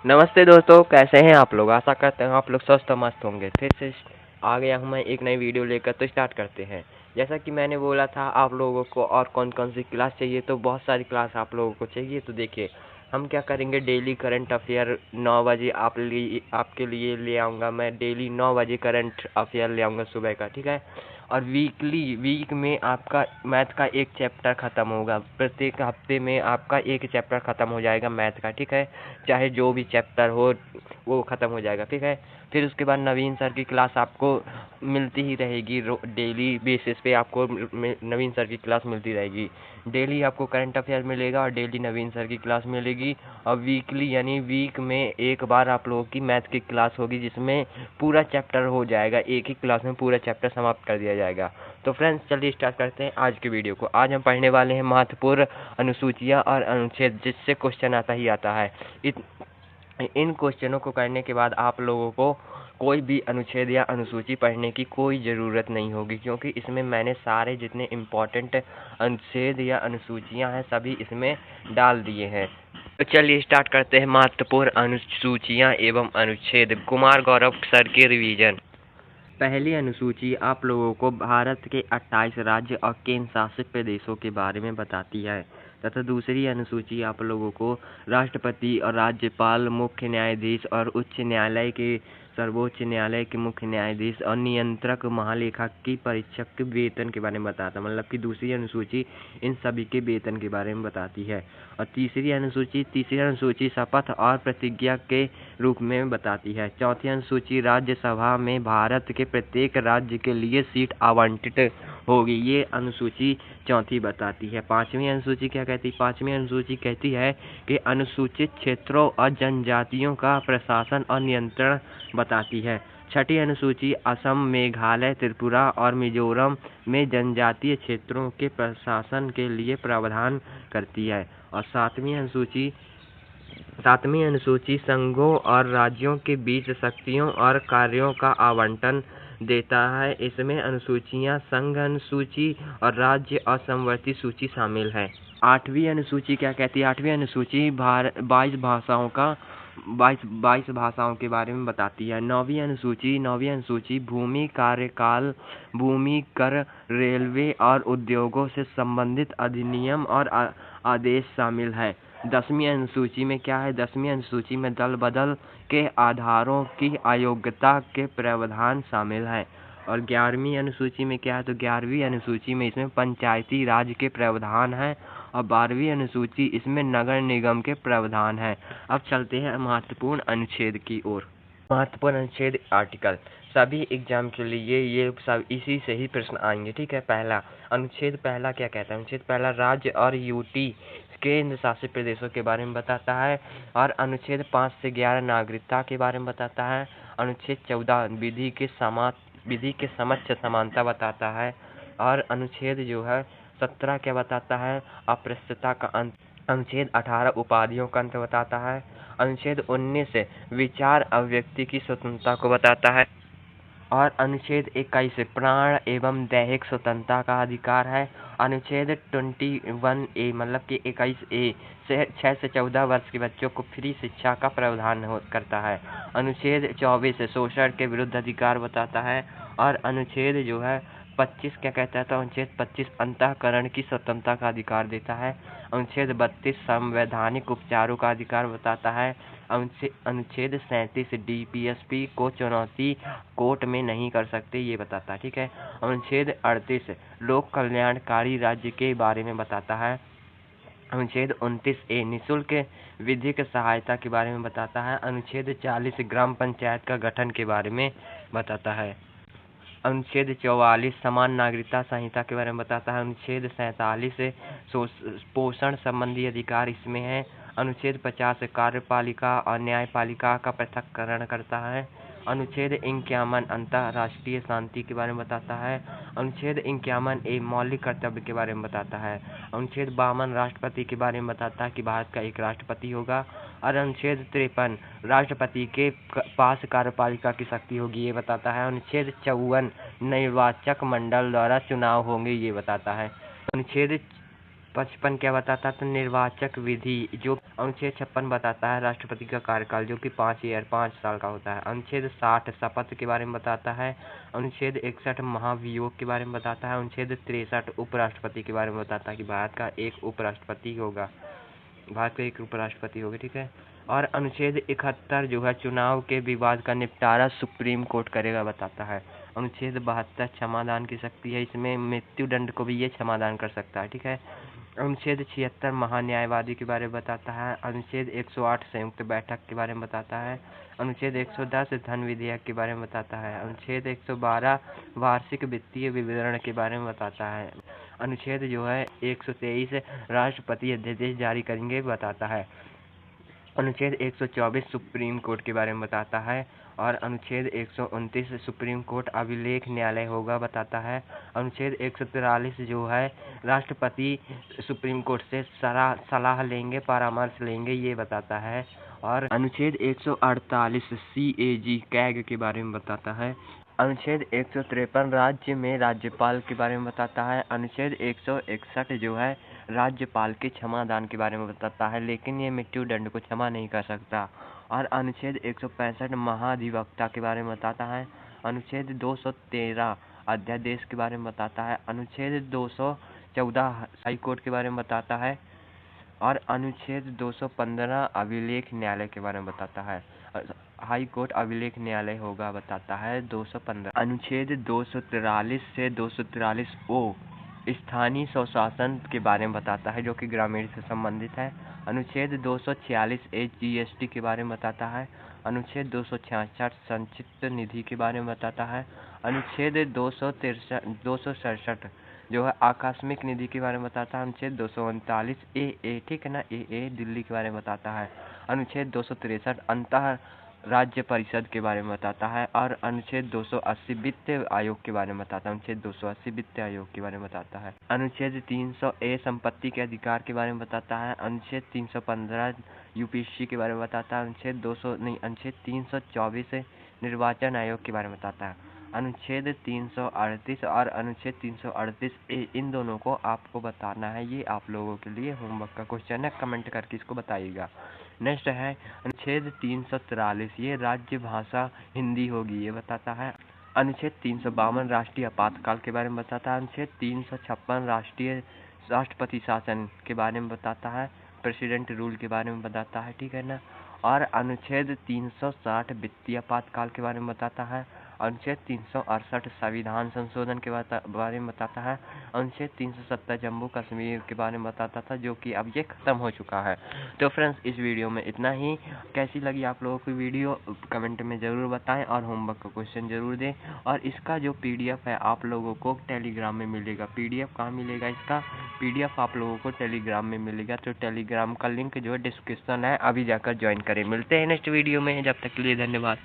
नमस्ते दोस्तों, कैसे हैं आप लोग। आशा करते हैं आप लोग स्वस्थ और मस्त होंगे। फिर से आ गया हूँ मैं एक नई वीडियो लेकर। तो स्टार्ट करते हैं। जैसा कि मैंने बोला था आप लोगों को और कौन कौन सी क्लास चाहिए, तो बहुत सारी क्लास आप लोगों को चाहिए। तो देखिए हम क्या करेंगे, डेली करंट अफेयर 9 बजे आपके लिए ले आऊँगा। मैं डेली 9 बजे करंट अफेयर ले आऊँगा सुबह का, ठीक है। और वीक में आपका मैथ का एक चैप्टर ख़त्म होगा। प्रत्येक हफ्ते में आपका एक चैप्टर ख़त्म हो जाएगा मैथ का, ठीक है। चाहे जो भी चैप्टर हो वो ख़त्म हो जाएगा, ठीक है। फिर उसके बाद नवीन सर की क्लास आपको मिलती ही रहेगी। डेली बेसिस पे आपको नवीन सर की क्लास मिलती रहेगी। डेली आपको करंट अफेयर मिलेगा और डेली नवीन सर की क्लास मिलेगी। और वीकली यानी वीक में एक बार आप लोगों की मैथ की क्लास होगी, जिसमें पूरा चैप्टर हो जाएगा। एक ही क्लास में पूरा चैप्टर समाप्त कर दिया जाएगा। तो फ्रेंड्स चलिए स्टार्ट करते हैं आज की वीडियो को। आज हम पढ़ने वाले हैं महत्वपूर्ण अनुसूचियाँ और अनुच्छेद, जिससे क्वेश्चन आता ही आता है। इन क्वेश्चनों को करने के बाद आप लोगों को कोई भी अनुच्छेद या अनुसूची पढ़ने की कोई ज़रूरत नहीं होगी, क्योंकि इसमें मैंने सारे जितने इम्पोर्टेंट अनुच्छेद या अनुसूचियां हैं सभी इसमें डाल दिए हैं। तो चलिए स्टार्ट करते हैं। महत्वपूर्ण अनुसूचियां एवं अनुच्छेद, कुमार गौरव सर के रिवीजन। पहली अनुसूची आप लोगों को भारत के 28 राज्य और केंद्र शासित प्रदेशों के बारे में बताती है, तथा दूसरी अनुसूची आप लोगों को राष्ट्रपति और राज्यपाल, मुख्य न्यायाधीश और उच्च न्यायालय के सर्वोच्च न्यायालय के मुख्य न्यायाधीश और नियंत्रक महालेखाकी परीक्षक के वेतन के बारे में बताता है। मतलब कि दूसरी अनुसूची इन सभी के वेतन के बारे में बताती है। और तीसरी अनुसूची शपथ और प्रतिज्ञा के रूप में बताती है। चौथी अनुसूची राज्यसभा में भारत के प्रत्येक राज्य के लिए सीट आवंटित होगी, ये अनुसूची चौथी बताती है। पांचवी अनुसूची क्या कहती है? पांचवी अनुसूची कहती है कि अनुसूचित क्षेत्रों और जनजातियों का प्रशासन और नियंत्रण बताती है। छठी अनुसूची असम, मेघालय, त्रिपुरा और मिजोरम में जनजातीय क्षेत्रों के प्रशासन के लिए प्रावधान करती है। और सातवीं अनुसूची संघों और राज्यों के बीच शक्तियों और कार्यों का आवंटन देता है। इसमें अनुसूचियां संघ अनुसूची और राज्य और समवर्ती सूची शामिल है। आठवीं अनुसूची क्या कहती है? आठवीं अनुसूची 22 भाषाओं के बारे में बताती है। नौवीं अनुसूची भूमि कार्यकाल, भूमि कर, रेलवे और उद्योगों से संबंधित अधिनियम और आदेश शामिल है। 10वीं अनुसूची में क्या है? 10वीं अनुसूची में दल बदल के आधारों की अयोग्यता के प्रावधान शामिल है। और 11वीं अनुसूची में क्या है? तो 11वीं अनुसूची में इसमें पंचायती राज के प्रावधान है। और 12वीं अनुसूची इसमें नगर निगम के प्रावधान है। अब चलते हैं महत्वपूर्ण अनुच्छेद की ओर। महत्वपूर्ण अनुच्छेद आर्टिकल, सभी एग्जाम के लिए ये सब इसी से ही प्रश्न आएंगे, ठीक है। पहला अनुच्छेद पहला क्या कहता है? अनुच्छेद पहला राज्य और यूटी केंद्र शासित प्रदेशों के बारे में बताता है। और अनुच्छेद 5 से 11 नागरिकता के बारे में बताता है। अनुच्छेद 14 विधि के समक्ष समानता बताता है। और अनुच्छेद जो है 17 क्या बताता है? अस्पृश्यता का अंत। अनुच्छेद 18 उपाधियों का अंत बताता है। अनुच्छेद 19 विचार अभिव्यक्ति की स्वतंत्रता को बताता है। और अनुच्छेद 21 प्राण एवं दैहिक स्वतंत्रता का अधिकार है। अनुच्छेद 21A मतलब कि 21A से 6 से 14 वर्ष के बच्चों को फ्री शिक्षा का प्रावधान करता है। अनुच्छेद 24 शोषण के विरुद्ध अधिकार बताता है। और अनुच्छेद जो है 25 क्या कहता है? तो अनुच्छेद 25 अंतःकरण की स्वतंत्रता का अधिकार देता है। अनुच्छेद 32 संवैधानिक उपचारों का अधिकार बताता है। अनुच्छेद 37 डीपीएसपी को चुनौती कोर्ट में नहीं कर सकते, ये बताता है, ठीक है। अनुच्छेद 38 लोक कल्याणकारी राज्य के बारे में बताता है। अनुच्छेद 29A निःशुल्क विधिक सहायता के बारे में बताता है। अनुच्छेद 40 ग्राम पंचायत का गठन के बारे में बताता है। अनुच्छेद 44 समान नागरिकता संहिता के बारे में बताता है। अनुच्छेद 47 पोषण संबंधी अधिकार इसमें है। अनुच्छेद 50 कार्यपालिका और न्यायपालिका का पृथक्करण करता है। अनुच्छेद 51 अंतर्राष्ट्रीय शांति के बारे में बताता है। अनुच्छेद 51A मौलिक कर्तव्य के बारे में बताता है। अनुच्छेद 52 राष्ट्रपति के बारे में बताता है कि भारत का एक राष्ट्रपति होगा। और अनुच्छेद 53 राष्ट्रपति के पास कार्यपालिका की शक्ति होगी, ये बताता है। अनुच्छेद 54 निर्वाचक मंडल द्वारा चुनाव होंगे, ये बताता है। अनुच्छेद 55 क्या बताता है? तो निर्वाचक विधि। जो अनुच्छेद 56 बताता है राष्ट्रपति का कार्यकाल, जो कि 5 साल का होता है। अनुच्छेद 60 शपथ के बारे में बताता है। अनुच्छेद 61 महाभियोग के बारे में बताता है। अनुच्छेद 63 उपराष्ट्रपति के बारे में बताता है कि भारत का एक उपराष्ट्रपति होगा, ठीक है। और अनुच्छेद 71 जो है चुनाव के विवाद का निपटारा सुप्रीम कोर्ट करेगा, बताता है। अनुच्छेद 72 क्षमादान की शक्ति है, इसमें मृत्युदंड को भी ये क्षमादान कर सकता है, ठीक है। अनुच्छेद 76 महान्यायवादी के बारे में बताता है। अनुच्छेद 108 संयुक्त बैठक के बारे में बताता है। अनुच्छेद 110 धन विधेयक के बारे में बताता है। अनुच्छेद 112 वार्षिक वित्तीय विवरण के बारे में बताता है। अनुच्छेद जो है 123 राष्ट्रपति अध्यादेश जारी करेंगे, बताता है। अनुच्छेद 124 सुप्रीम कोर्ट के बारे में बताता है। और अनुच्छेद 129 सुप्रीम कोर्ट अभिलेख न्यायालय होगा, बताता है। अनुच्छेद 143 जो है राष्ट्रपति सुप्रीम कोर्ट से सलाह लेंगे, परामर्श लेंगे, ये बताता है। और अनुच्छेद 148 CAG कैग के बारे में बताता है। अनुच्छेद 153 राज्य में राज्यपाल के बारे में बताता है। अनुच्छेद 161 जो है राज्यपाल के क्षमादान के बारे में बताता है, लेकिन ये मृत्युदंड को क्षमा नहीं कर सकता। और अनुच्छेद 165 महाधिवक्ता के बारे में बताता है। अनुच्छेद 213 अध्यादेश के बारे में बताता है। अनुच्छेद 214 हाईकोर्ट के बारे में बताता है। और अनुच्छेद 215 अभिलेख न्यायालय के बारे में बताता है। हाई कोर्ट अभिलेख न्यायालय होगा, बताता है 215। अनुच्छेद 243 से 243 ओ स्थानीय स्वशासन के बारे में बताता है, जो कि ग्रामीण से संबंधित है। अनुच्छेद 246 GST के बारे में बताता है। अनुच्छेद 266 संचित निधि के बारे में बताता है। अनुच्छेद 267 जो है आकस्मिक निधि के बारे में बताता है। अनुच्छेद 239 AA, ठीक है ना, AA दिल्ली के बारे में बताता है। अनुच्छेद 263 अंतः राज्य परिषद के बारे में बताता है। और अनुच्छेद 280 वित्त आयोग के बारे में बताता है। अनुच्छेद 280 वित्त आयोग के बारे में बताता है। अनुच्छेद 300A संपत्ति के अधिकार के बारे में बताता है। अनुच्छेद 315 UPSC के बारे में बताता है। अनुच्छेद 324 निर्वाचन आयोग के बारे में बताता है। अनुच्छेद 338 और अनुच्छेद 338A इन दोनों को आपको बताना है। ये आप लोगों के लिए होमवर्क का क्वेश्चन है, कमेंट करके इसको बताइएगा। नेक्स्ट है अनुच्छेद 343, ये राज्य भाषा हिंदी होगी, ये बताता है। अनुच्छेद 352 राष्ट्रीय आपातकाल के बारे में बताता है। अनुच्छेद 356 राष्ट्रपति शासन के बारे में बताता है, प्रेसिडेंट रूल के बारे में बताता है, ठीक है ना। और अनुच्छेद 360 वित्तीय आपातकाल के बारे में बताता है। अनुच्छेद 368 संविधान संशोधन के बारे में बताता है। अनुच्छेद 370 जम्मू कश्मीर के बारे में बताता था, जो कि अब ये ख़त्म हो चुका है। तो फ्रेंड्स इस वीडियो में इतना ही। कैसी लगी आप लोगों की वीडियो कमेंट में ज़रूर बताएं और होमवर्क का क्वेश्चन ज़रूर दें। और इसका जो PDF है आप लोगों को टेलीग्राम में मिलेगा। PDF कहाँ मिलेगा? इसका PDF आप लोगों को टेलीग्राम में मिलेगा। तो टेलीग्राम का लिंक जो है डिस्क्रिप्शन है, अभी जाकर ज्वाइन करें। मिलते हैं नेक्स्ट वीडियो में, जब तक के लिए धन्यवाद।